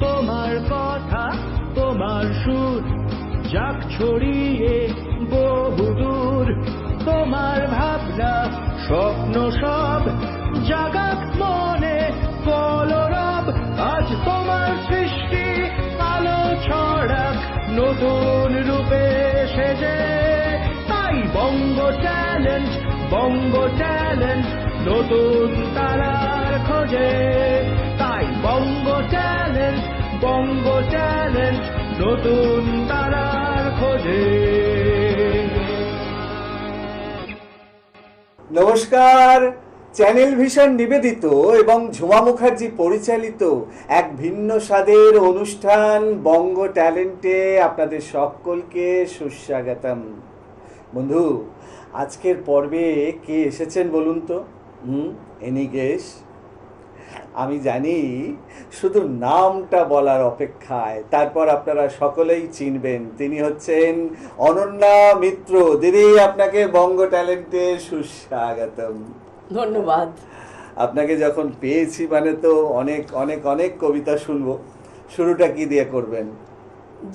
তোমার কথা তোমার সুর যাক ছড়িয়ে বহুদূর, তোমার ভাবনা স্বপ্ন সব জাগাক মনে কলরব। আজ তোমার সৃষ্টি আলো ছড়াক নতুন রূপে সেজে, তাই বঙ্গ ট্যালেন্ট, বঙ্গ ট্যালেন্ট নতুন তারার খোঁজে, তাই বঙ্গ ট্যালেন্ট, বঙ্গ ট্যালেন্ট নতুন তারার খোঁজে। নমস্কার, চ্যানেল ভিশন নিবেদিত এবং ঝুমা মুখার্জি পরিচালিত এক ভিন্ন স্বাদের অনুষ্ঠান বঙ্গ ট্যালেন্টে আপনাদের সকলকে সুস্বাগতম। বন্ধু, আজকের পর্বে কে এসেছেন বলুন তো? Any guess? আমি জানি শুধু নামটা বলার অপেক্ষায়, তারপর আপনারা সকলেই চিনবেন। তিনি হচ্ছেন অনন্যা মিত্র। দিদি, আপনাকে বঙ্গ ট্যালেন্টে সুস্বাগতম। ধন্যবাদ। আপনাকে যখন পেয়েছি মানে তো অনেক অনেক অনেক কবিতা শুনবো। শুরুটা কি দিয়ে করবেন?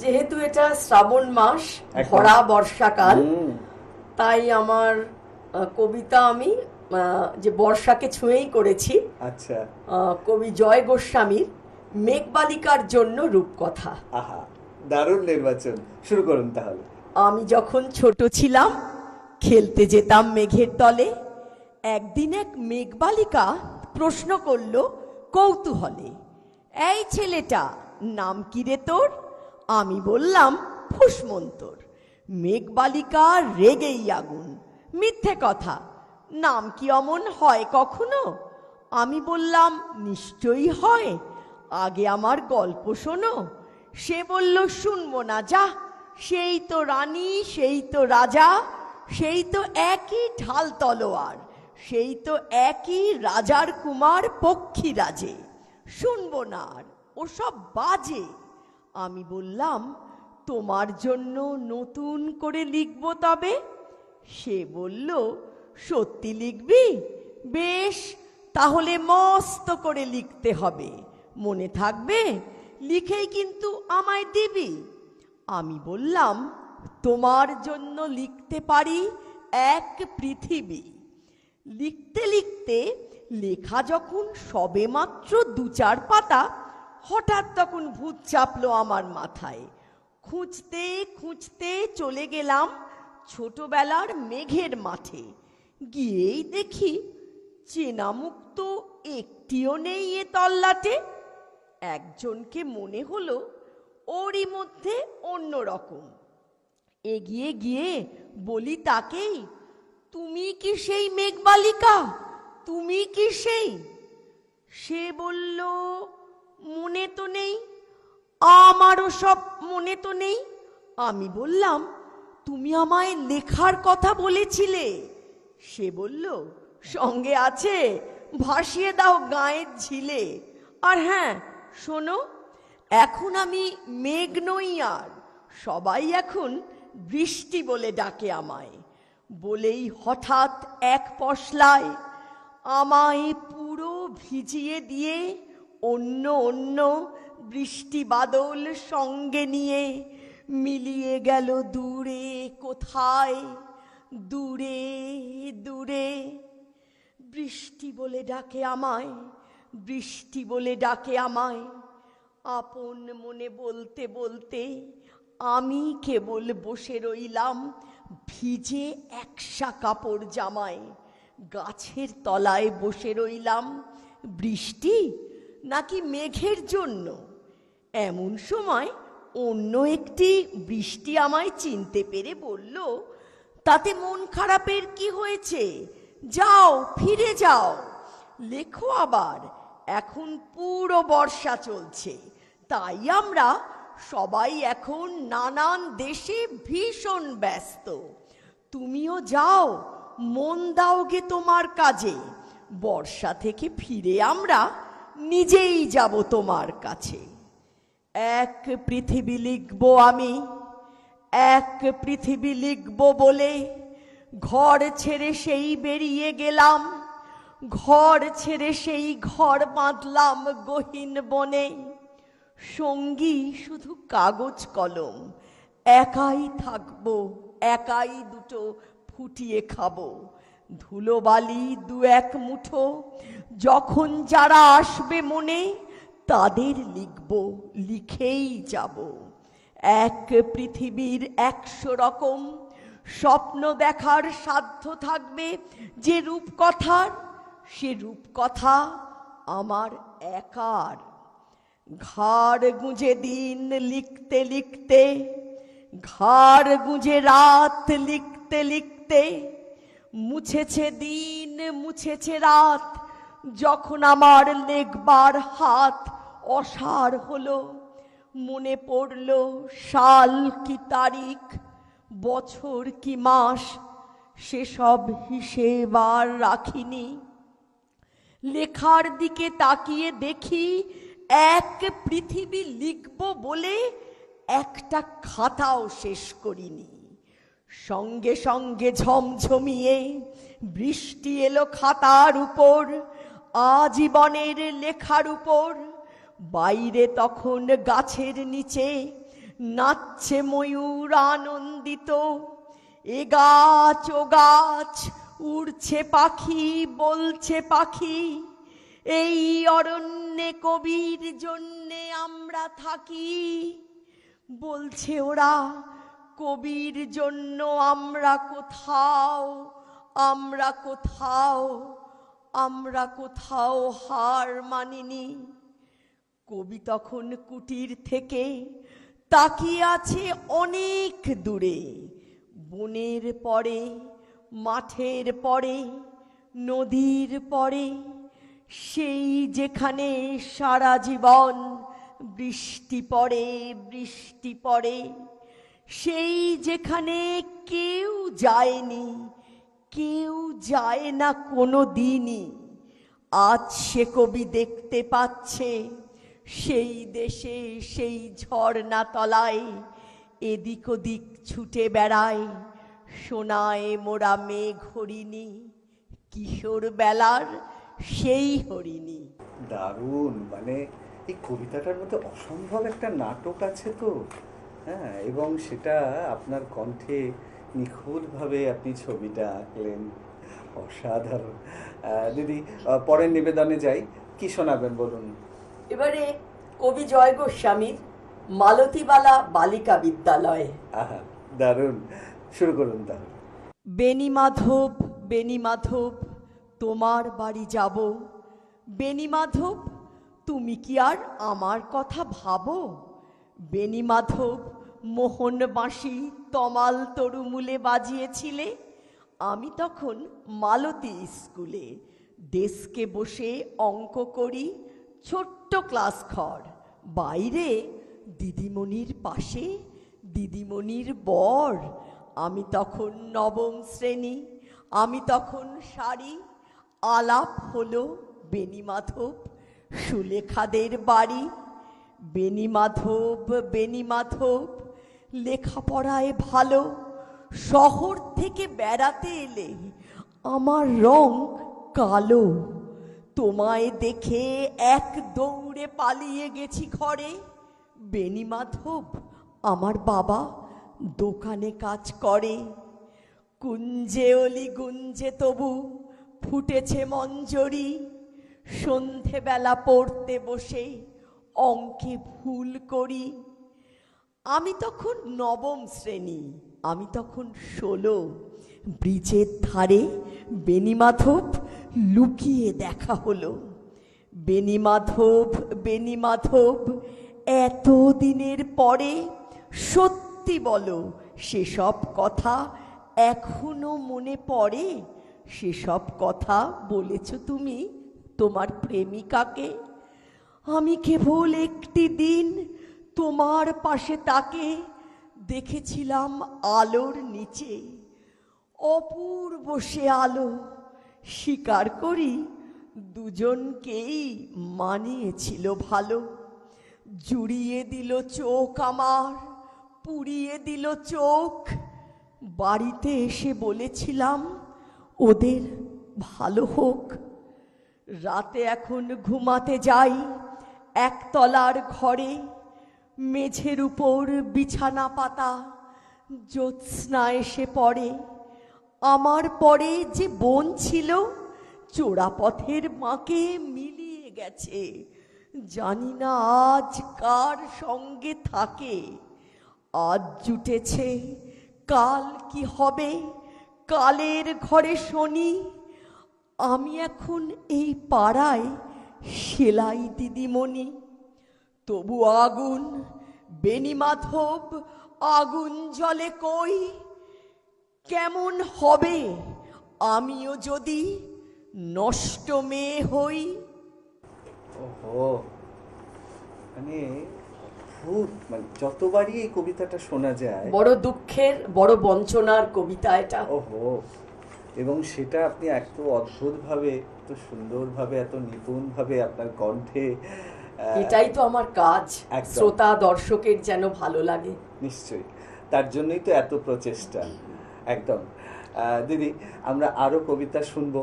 যেহেতু এটা শ্রাবণ মাস, ভরা বর্ষাকাল, তাই আমার কবিতা আমি যে বর্ষাকে ছুঁয়েই করেছি। আচ্ছা। কবি জয় গোস্বামীর মেঘবালিকার জন্য রূপকথা। আহা, দারুণ নির্বাচন। শুরু করুন তাহলে। আমি যখন ছোট ছিলাম খেলতে যেতাম মেঘের তলে, একদিন এক মেঘবালিকা প্রশ্ন করল কৌতূহলে, এই ছেলেটা নাম কি রে তোর? আমি বললাম ফুসমন্তর। মেঘবালিকা রেগেই আগুন, মিথ্যে কথা, নাম কি অমন হয় কখনো? আমি বললাম নিশ্চয়ই হয়, আগে আমার গল্প শোনো। সে বলল শুনবো না, যা, সেই তো রানী, সেই তো রাজা, সেই তো একই ঢাল তলোয়ার, সেই তো একই রাজার কুমার পক্ষী রাজে, শুনবো না আর, ওসব বাজে। আমি বললাম তোমার জন্য নতুন করে লিখবো তবে। সে বলল সত্যি লিখবি? বেশ, তাহলে মস্ত করে লিখতে হবে, মনে থাকবে, লিখেই কিন্তু আমায় দিবি। আমি বললাম তোমার জন্য লিখতে পারি এক পৃথিবী। লিখতে লিখতে লেখা যখন সবে মাত্র 2-4 পাতা, হঠাৎ তখন ভূত চাপলো আমার মাথায়। খুঁজতে খুঁজতে চলে গেলাম ছোটবেলার মেঘের মাঠে। গিয়েই দেখি চেনা মুখ তো একটিও নেই এ তল্লাটে। একজনকে মনে হলো ওরই মধ্যে অন্য রকম। এগিয়ে গিয়ে বলি তাকেই, তুমি কি সেই মেঘবালিকা? তুমি কি সেই? সে বলল মনে তো নেই, আমারও সব মনে তো নেই। আমি বললাম তুমি আমায় লেখার কথা বলেছিলে। সে বলল সঙ্গে আছে, ভাসিয়ে দাও গায়ের ঝিলে। আর হ্যাঁ শোনো, এখন আমি মেঘ নই আর, সবাই এখন বৃষ্টি বলে ডাকে আমায়। বলেই হঠাৎ এক পশলায় আমায় পুরো ভিজিয়ে দিয়ে অন্য অন্য বৃষ্টি বাদল সঙ্গে নিয়ে মিলিয়ে গেল দূরে কোথায়, দূরে দূরে। বৃষ্টি বলে ডাকে আমায়, বৃষ্টি বলে ডাকে আমায়। আপন মনে বলতে বলতে আমি কেবল বসে রইলাম ভিজে একসা কাপড় জামায়। গাছের তলায় বসে রইলাম, বৃষ্টি নাকি মেঘের জন্য। এমন সময় অন্য একটি বৃষ্টি আমায় চিনতে পেরে বলল, তাতে মন খারাপের কি হয়েছে, যাও ফিরে যাও, লেখো আবার, এখন পুরো বর্ষা চলছে, তাই আমরা সবাই এখন নানান দেশে ভীষণ ব্যস্ত। তুমিও যাও, মন দাওগে তোমার কাজে, বর্ষা থেকে ফিরে আমরা নিজেই যাব তোমার কাছে। এক পৃথিবী লিখব আমি, এক পৃথিবী লিখব বলে ঘর ছেড়ে সেই বেরিয়ে গেলাম, ঘর ছেড়ে সেই ঘর বাঁধলাম গহীন বনে। সঙ্গী শুধু কাগজ কলম, একাই থাকবো, একাই দুটো ফুটিয়ে খাবো, ধুলোবালি দু এক মুঠো, যখন যারা আসবে মনে তাদের লিখব, লিখেই যাব। এক পৃথিবীর 100 রকম স্বপ্ন দেখার সাধ্য থাকবে যে রূপকথার, সে রূপকথা আমার একার। ঘাড় গুঁজে দিন লিখতে লিখতে, ঘাড় গুঁজে রাত লিখতে লিখতে, মুছেছে দিন মুছেছে রাত, যখন আমার লেখবার হাত অসাড় হলো, মনে পড়ল সাল কি তারিখ, বছর কি মাস, সেসব হিসেব আর রাখিনি। লেখার দিকে তাকিয়ে দেখি এক পৃথিবী লিখব বলে একটা খাতাও শেষ করিনি। সঙ্গে সঙ্গে ঝমঝমিয়ে বৃষ্টি এলো খাতার উপর, আজীবনের লেখার উপর। বাইরে তখন গাছের নিচে নাচছে ময়ূর আনন্দিত, এ গাছ ও গাছ, উড়ছে পাখি বলছে পাখি, এই অরণ্যে কবির জন্যে আমরা থাকি। বলছে ওরা কবির জন্য আমরা কোথাও, আমরা কোথাও, আমরা কোথাও হার মানিনি। কবি তখন কুটির থেকে তাকিয়ে আছে অনেক দূরে, বনের পরে, মাঠের পরে, নদীর পরে, সেই যেখানে সারা জীবন বৃষ্টি পড়ে, বৃষ্টি পড়ে, সেই যেখানে কেউ যায়নি, কেউ যায় না কোনো দিনই। আজ সে কবি দেখতে পাচ্ছে সেই দেশে, সেই ঝর্ণা তলায় এদিক ওদিক ছুটে বেড়ায় সোনায় মোরা মেঘ হরিণী, কিশোর বেলার সেই হরিণী। দারুণ, মানে এই কবিতাটার মধ্যে অসম্ভব একটা নাটক আছে তো, হ্যাঁ, এবং সেটা আপনার কণ্ঠে নিখুঁতভাবে আপনি ছবিটা আঁকলেন, অসাধারণ। দিদি, পরের নিবেদনে যাই, কি শোনাবেন বলুন? এবারে কবি জয় গোস্বামীর মালতীবালা বালিকা বিদ্যালয়। আহা, দারুণ, শুরু করুন তাহলে। বেনি মাধব, বেনি মাধব, তোমার বাড়ি যাব। বেনি মাধব, তুমি কি আর আমার কথা ভাবো? বেনি মাধব, মোহন বাঁশি তমাল তরুমূলে বাজিয়েছিলে, আমি তখন মালতী স্কুলে ডেস্কে বসে অঙ্ক করি, ছোট্ট ক্লাস ঘর, বাইরে দিদিমণির পাশে দিদিমণির বর। আমি তখন নবম শ্রেণী, আমি তখন শাড়ি। আলাপ হলো বেনি মাধব, সুলেখাদের বাড়ি। বেনি মাধব, বেনি মাধব, লেখাপড়ায় ভালো, শহর থেকে বেড়াতে এলে আমার রং কালো। তোমায় দেখে এক দৌড়ে পালিয়ে গেছি ঘরে। বেনি মাধব, আমার বাবা দোকানে কাজ করে। কুঞ্জে অলি গুঞ্জে তবু ফুটেছে মঞ্জরি, সন্ধেবেলা পড়তে বসে অঙ্কে ভুল করি। আমি তখন নবম শ্রেণী, আমি তখন 16। ব্রিজের ধারে বেনি মাধব লুকিয়ে দেখা হলো। বেনি মাধব, বেনি মাধব, এত দিনের পরে সত্যি বলো, সেসব কথা এখনো মনে পড়ে? সেসব কথা বলেছ তুমি তোমার প্রেমিকাকে? আমি কেবল একটি দিন তোমার পাশে তাকে দেখেছিলাম আলোর নিচে, অপূর্ব সে আলো। স্বীকার করি দুজনকেই মানিয়েছিল ভালো। জুড়িয়ে দিল চোখ আমার, পুড়িয়ে দিল চোখ। বাড়িতে এসে বলেছিলাম ওদের ভালো হোক। রাতে এখন ঘুমাতে যাই, একতলার ঘরে মেঝের উপর বিছানা পাতা, জ্যোৎস্না এসে পড়ে। আমার পরে যে বোন ছিল চোরাপথের মাকে মিলিয়ে গেছে, জানি না আজ কার সঙ্গে থাকে। আজ জুটেছে, কাল কি হবে, কালের ঘরে শনি। আমি এখন এই পাড়ায় সেলাই দিদিমণি। তবু আগুন, বেণীমাধব, আগুন জ্বলে কই। কেমন হবে আমিও যদি নষ্ট মেয়ে হই। ওহো, মানে অদ্ভুত, মানে যতবারই এই কবিতাটা শোনা যায় বড় দুঃখের, বড় বঞ্চনার কবিতা এটা। ওহো, এবং সেটা আপনি এত অদ্ভুতভাবে, এত সুন্দরভাবে, এত নিপুণভাবে আপনার কণ্ঠে, এটাই তো আমার কাজ, একদম। শ্রোতা দর্শকের যেন ভালো লাগে। নিশ্চয়ই, তার জন্যই তো এত প্রচেষ্টা। একদম। দিদি, আমরা আরও কবিতা শুনবো।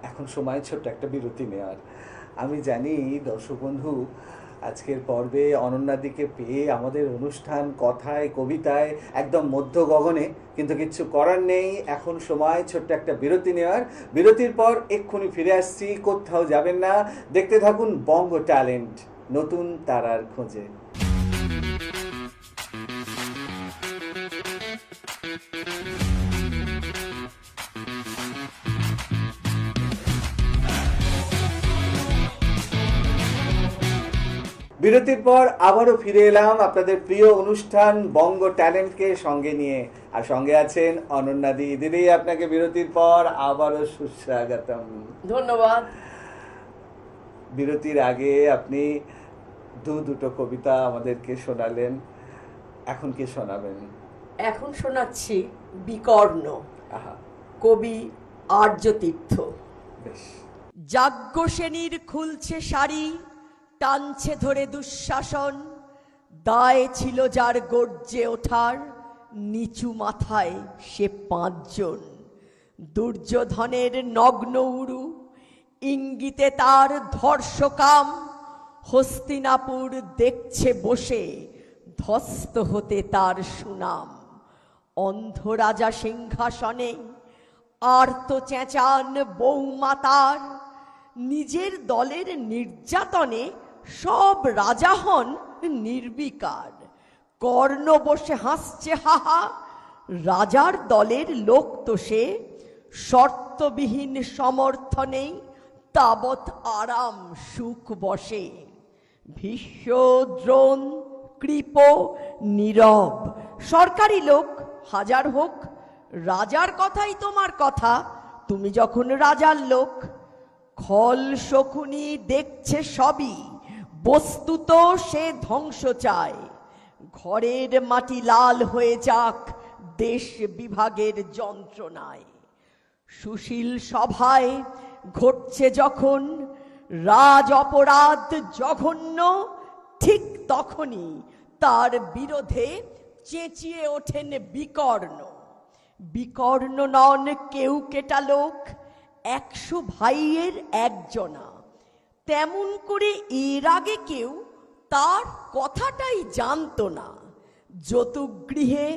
এখন সময় ছোট্ট একটা বিরতি নেওয়ার। আমি জানি দর্শক বন্ধু আজকের পর্বে অনন্যাদিকে পেয়ে আমাদের অনুষ্ঠান কথায় কবিতায় একদম মধ্য গগনে, কিন্তু কিচ্ছু করার নেই। এখন সময় ছোট্ট একটা বিরতি নেওয়ার। বিরতির পর এক্ষুনি ফিরে আসছি, কোথাও যাবেন না, দেখতে থাকুন বঙ্গ ট্যালেন্ট, নতুন তারার খোঁজে। বিরতির পর আবারও ফিরে এলাম আপনাদের প্রিয় অনুষ্ঠান বঙ্গ ট্যালেন্টকে সঙ্গে নিয়ে, আর সঙ্গে আছেন অনন্যাদি। দিদি, আপনাকে বিরতির পর আবারও সুস্বাগতম। ধন্যবাদ। বিরতির আগে আপনি দুটো কবিতা আমাদেরকে শোনালেন, এখন কি শোনাবেন? এখন শোনাচ্ছি বিকর্ণ, আহা, কবি আর্যতীর্থ। বেশ। যাজ্ঞসেনীর খুলছে শাড়ি, টানছে ধরে দুঃশাসন। দায় ছিল যার গর্জে ওঠার, নিচু মাথায় সে 5 জন। দুর্যোধনের নগ্ন উরু, ইঙ্গিতে তার ধর্ষকাম। হস্তিনাপুর দেখছে বসে, ধ্বস্ত হতে তার সুনাম। অন্ধ রাজা সিংহাসনে আর্ত চেঁচান বৌমাতার। নিজের দলের নির্যাতনে সব রাজা হন নির্বিকার। কর্ণ বসে হাসছে হাহা, রাজার দলের লোক তো সে। শর্তবিহীন সমর্থনেই তাবৎ আরাম সুখ বসে। ভীষ্ম, দ্রোণ, কৃপ, নীরব, সরকারি লোক হাজার হোক, রাজার কথাই তোমার কথা, তুমি যখন রাজার লোক। খল শকুনি দেখছে সবই, বস্তুত সে ধ্বংস চায়। ঘরের মাটি লাল হয়ে যাক দেশ বিভাগের যন্ত্রণায়। সুশীল সভায় ঘটছে যখন রাজ অপরাধ জঘন্য, ঠিক তখনই তার বিরোধে চেঁচিয়ে ওঠেন বিকর্ণ। বিকর্ণ নন কেউ কেটা লোক, 100 ভাইয়ের একজনা। তেমন করে এর আগে কেউ তার কথাটাই জানতো না। যতুগৃহে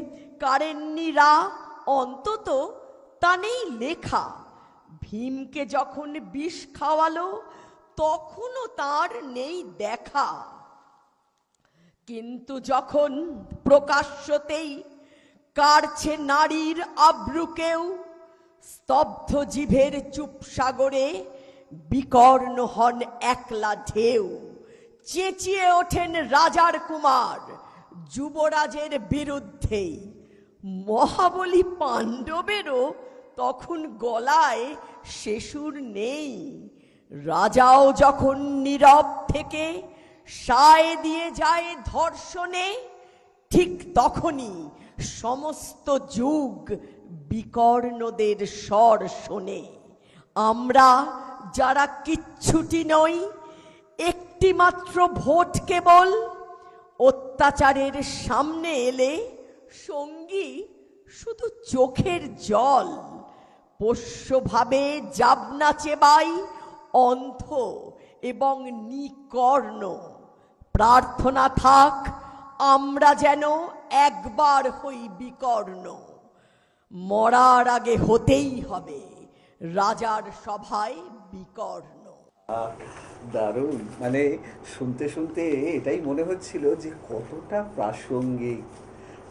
কারেন্নিরা অন্তত তা নেই লেখা। ভীমকে যখন বিষ খাওয়ালো তখনও তার নেই দেখা। কিন্তু যখন প্রকাশ্যতেই কাড়ছে নারীর আব্রুকেও, স্তব্ধ জিভের চুপ সাগরে বিকর্ণ হন একলা ঢেউ। চেঁচিয়ে ওঠেন রাজার কুমার যুবরাজের বিরুদ্ধেই। মহাবলী পাণ্ডবেরও তখন গলায় সে সুর নেই। রাজাও যখন নীরব থেকে সায় দিয়ে যায় ধর্ষণে, ঠিক তখনই সমস্ত যুগ বিকর্ণদের স্বর শোনে। আমরা যারা কিচ্ছুটি নই, একটি মাত্র ভোট কেবল, অত্যাচারের সামনে এলে সঙ্গী শুধু চোখের জল। পোষ্যভাবে যাবনা চেবাই অন্ধ এবং নিকর্ণ। প্রার্থনা থাক আমরা যেন একবার হই বিকর্ণ। মরার আগে হতেই হবে রাজার সভায় বিকর্ণ। আহ, দারুণ, মানে শুনতে শুনতে এটাই মনে হচ্ছিল যে কতটা প্রাসঙ্গিক।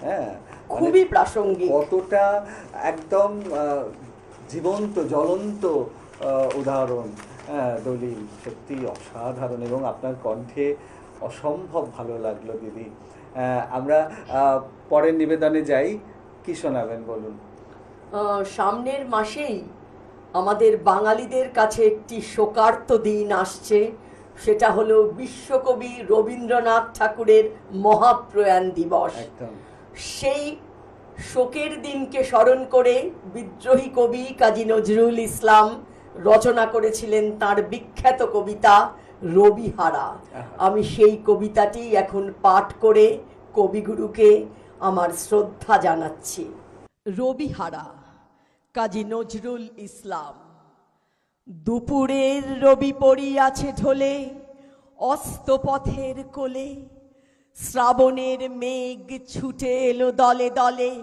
হ্যাঁ, মানে খুবই প্রাসঙ্গিক। কতটা একদম জীবন্ত জ্বলন্ত উদাহরণ। হ্যাঁ, দলিল সত্যি অসাধারণ এবং আপনার কণ্ঠে অসম্ভব ভালো লাগলো দিদি। আমরা পরের নিবেদনে যাই, কি শোনাবেন বলুন? সামনের মাসেই আমাদের বাঙালিদের কাছে একটি শোকার্ত দিন আসছে, সেটা হলো বিশ্বকবি রবীন্দ্রনাথ ঠাকুরের মহাপ্রয়াণ দিবস। একদম। সেই শোকের দিনকে স্মরণ করে বিদ্রোহী কবি কাজী নজরুল ইসলাম রচনা করেছিলেন তার বিখ্যাত কবিতা রবিহারা। আমি সেই কবিতাটি এখন পাঠ করে কবিগুরুকে আমার শ্রদ্ধা জানাচ্ছি। রবিহারা, কাজী নজরুল ইসলাম। দুপুরের রবি পড়িয়াছে ঢলে অস্তপথের কোলে, শ্রাবণের মেঘ ছুটে এলো দলে দলে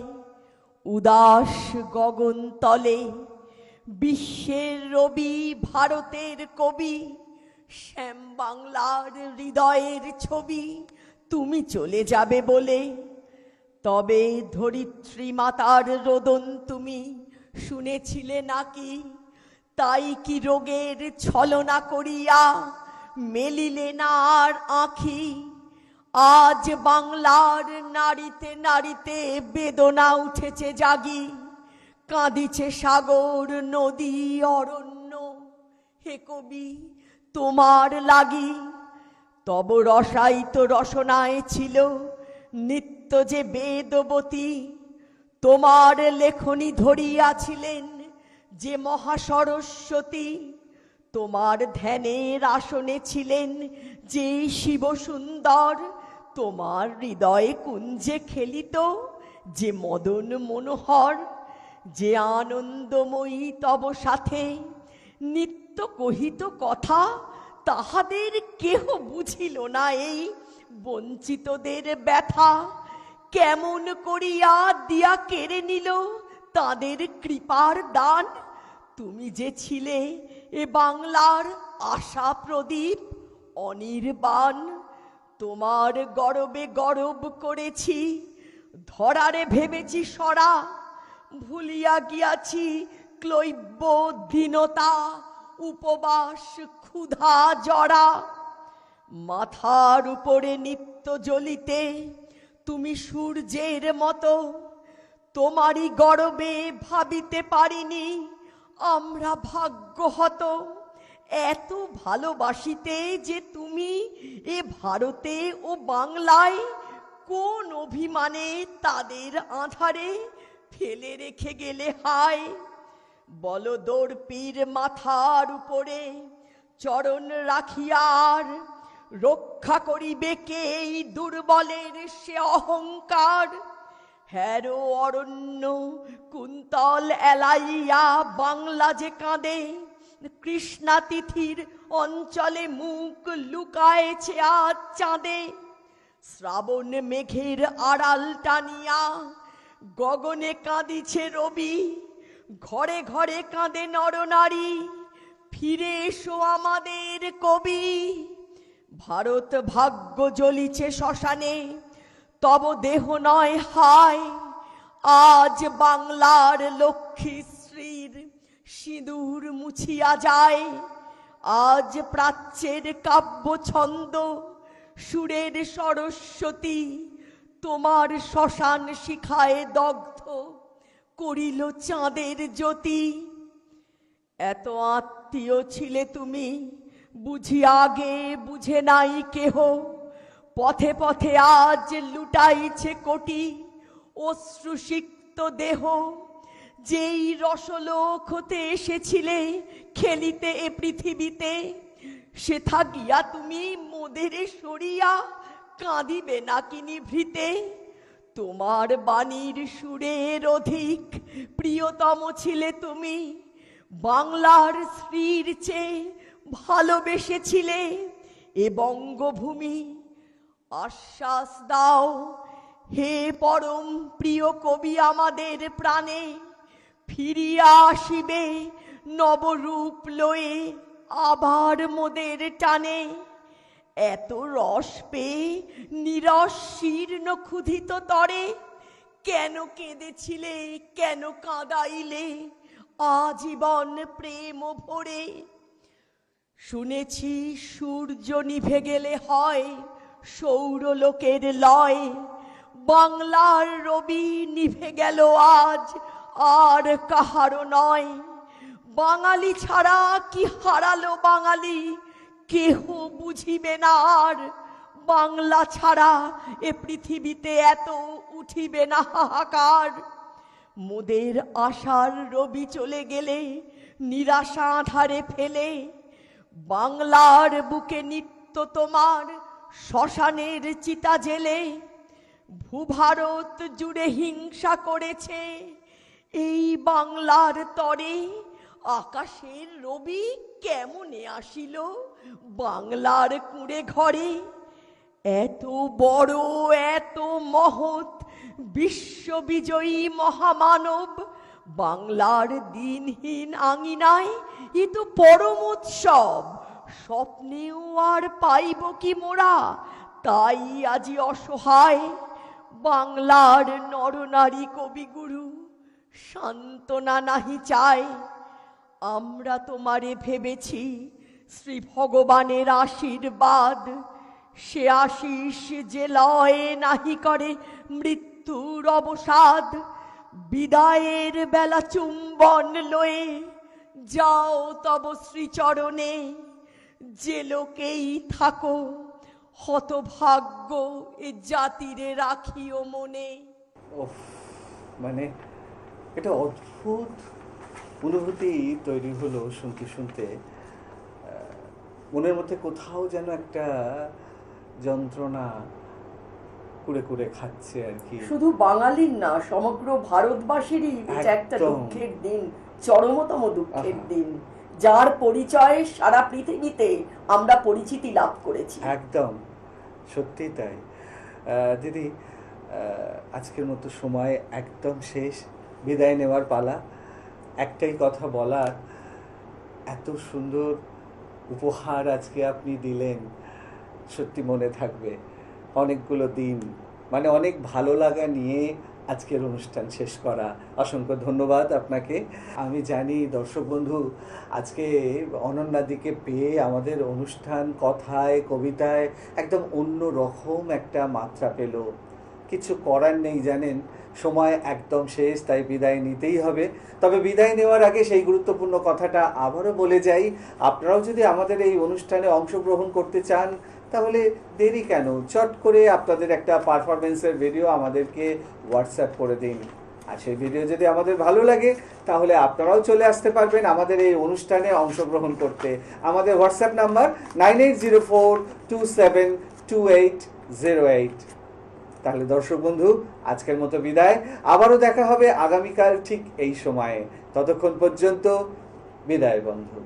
উদাস গগন তলে। বিশ্বের রবি ভারতের কবি, শ্যাম বাংলার হৃদয়ের ছবি, তুমি চলে যাবে বলে। তবে ধরিত্রী মাতার রোদন তুমি শুনেছিলে নাকি? তাই কি রোগের ছলনা করিয়া মেলিলে না আর আঁখি? আজ বাংলার নারীতে নারীতে বেদনা উঠেছে জাগি, কাঁদিছে সাগর নদী অরণ্য, হে কবি তোমার লাগি। তব রসায়িত রসনায় ছিল নিত্য যে বেদবতী, তোমার লেখনী ধরিয়াছিলেন যে মহাসরস্বতী। তোমার ধ্যানের আসনে ছিলেন যে শিব সুন্দর, তোমার হৃদয়ে কুঞ্জে খেলিত যে মদন মনোহর। যে আনন্দময়ী তব সাথে নিত্য কহিত কথা, তাহাদের কেহ বুঝিল না এই বঞ্চিতদের ব্যথা। কেমন করিয়া দিয়া কেড়ে নিল তাদের কৃপার দান। তুমি যে ছিলে এ বাংলার আশা প্রদীপ অনির্বাণ। তোমার গরবে গরব করেছি, ধরারে ভেবেছি সরা। ভুলিয়া গিয়াছি ক্লৈব্য দীনতা, উপবাস ক্ষুধা জরা। মাথার উপরে নিত্য জ্বলিতে তুমি সূর্যের মতো, তোমারই গরবে ভাবিতে পারিনি আমরা ভাগ্যহত। এত ভালোবাসিতে যে তুমি এ ভারতে ও বাংলায়, কোন অভিমানে তাদের আঁধারে ফেলে রেখে গেলে হায়। বলদর্পীর মাথার উপরে চরণ রাখিয়ার, রক্ষা করিবে কে এই দুর্বলের সে অহংকার। হ্যারো অরণ্য কুন্তল এলাইয়া বাংলা যে কাঁদে, কৃষ্ণা তিথির অঞ্চলে মুখ লুকায়েছে আজ চাঁদে। শ্রাবণ মেঘের আড়াল টানিয়া গগনে কাঁদিছে রবি, ঘরে ঘরে কাঁদে নরনারী, ফিরে এসো আমাদের কবি। ভারত ভাগ্য জ্বলিছে শ্মশানে, তব দেহ নয় হায়। আজ বাংলার লক্ষ্মী শ্রীর সিঁদুর মুছিয়া যায়। আজ প্রাচ্যের কাব্য ছন্দ সুরের সরস্বতী, তোমার শ্মশান শিখায় দগ্ধ করিল চাঁদের জ্যোতি। এত আত্মীয় ছিলে তুমি বুঝি আগে বুঝে নাই কেহ, পথে পথে আজ লুটাইছে কোটি অশ্রুসিক্ত দেহ। যেই রসলোক হতে এসেছিলে খেলিতে এ পৃথিবীতে, সে থাকিয়া তুমি মোদের সরিয়া কাঁদিবে নাকি নিভৃতে। তোমার বাণীর সুরের অধিক প্রিয়তম ছিলে তুমি, বাংলার শ্রীর চেয়ে ভালোবেসেছিলে এ বঙ্গভূমি। আশ্বাস দাও হে পরম প্রিয় কবি আমাদের প্রাণে, ফিরিয়া আসিবে নবরূপ লয়ে আবার মোদের টানে। এত রস পেয়ে নিরস শীর্ণ ক্ষুধিত তরে, কেন কেঁদেছিলে কেন কাঁদাইলে আজীবন প্রেম ভরে। শুনেছি সূর্য নিভে গেলে হয় সৌরলোকের লয়, বাংলার রবি নিভে গেল আজ আর কাহারও নয়। বাঙালি ছাড়া কি হারালো বাঙালি কেহ বুঝিবে না আর, বাংলা ছাড়া এ পৃথিবীতে এত উঠিবে না হাহাকার। মোদের আশার রবি চলে গেলে নিরাশা আধারে ফেলে, বাংলার বুকে নিত্য তোমার শ্মশানের চিতা জেলে। ভূভারত জুড়ে হিংসা করেছে এই বাংলার তরে, আকাশের রবি কেমনে আসিল বাংলার কুঁড়ে ঘরে। এত বড় এত মহৎ বিশ্ববিজয়ী মহামানব বাংলার দিনহীন আঙিনায়, এ তো পরম উৎসব স্বপ্নেও আর পাইব কি মোরা। তাই আজি অসহায় বাংলার নরনারী কবিগুরু সান্ত্বনা নাহি চায়। আমরা তোমারে ভেবেছি শ্রী ভগবানের আশীর্বাদ, সে আশিস যে লয় নাহি করে মৃত্যুর অবসাদ। বিদায়ের বেলা চুম্বন লয়ে যাও তব শ্রীচরণে, যে লোকেই থাকো হতভাগ্য এ জাতিরে রাখিও মনে। ওফ, মানে এটা অদ্ভুত অনুভূতি তৈরি হলো শুনতে শুনতে। মনের মধ্যে কোথাও যেন একটা যন্ত্রণা কুড়ে কুড়ে খাচ্ছে আর কি। শুধু বাঙালির না, সমগ্র ভারতবাসীরই এটা একটা একদম। দুঃখের দিন, চরমতম দুঃখের দিন, যার পরিচয়ে সারা পৃথিবীতে আমরা পরিচিতি লাভ করেছি। একদম সত্যি তাই। দিদি, আজকের মতো সময় একদম শেষ, বিদায় নেওয়ার পালা। একটাই কথা বলার, এত সুন্দর উপহার আজকে আপনি দিলেন, সত্যি মনে থাকবে অনেকগুলো দিন, মানে অনেক ভালো লাগা নিয়ে আজকের অনুষ্ঠান শেষ করা। অসংখ্য ধন্যবাদ আপনাকে। আমি জানি দর্শক বন্ধু আজকে অনন্যাদিকে পেয়ে আমাদের অনুষ্ঠান কথায় কবিতায় একদম অন্য রকম একটা মাত্রা পেল। কিছু করার নেই, জানেন সময় একদম শেষ, তাই বিদায় নিতেই হবে। তবে বিদায় নেওয়ার আগে সেই গুরুত্বপূর্ণ কথাটা আবারও বলে যাই, আপনারাও যদি আমাদের এই অনুষ্ঠানে অংশগ্রহণ করতে চান তাহলে দেরি কেন, চট করে আপনাদের একটা পারফরমেন্সের ভিডিও আমাদেরকে হোয়াটসঅ্যাপ করে দিন। আর সেই ভিডিও যদি আমাদের ভালো লাগে তাহলে আপনারাও চলে আসতে পারবেন আমাদের এই অনুষ্ঠানে অংশগ্রহণ করতে। আমাদের হোয়াটসঅ্যাপ নাম্বার 9804272808। তাহলে দর্শক বন্ধু আজকের মতো বিদায়, আবারও দেখা হবে আগামীকাল ঠিক এই সময়ে। ততক্ষণ পর্যন্ত বিদায় বন্ধু।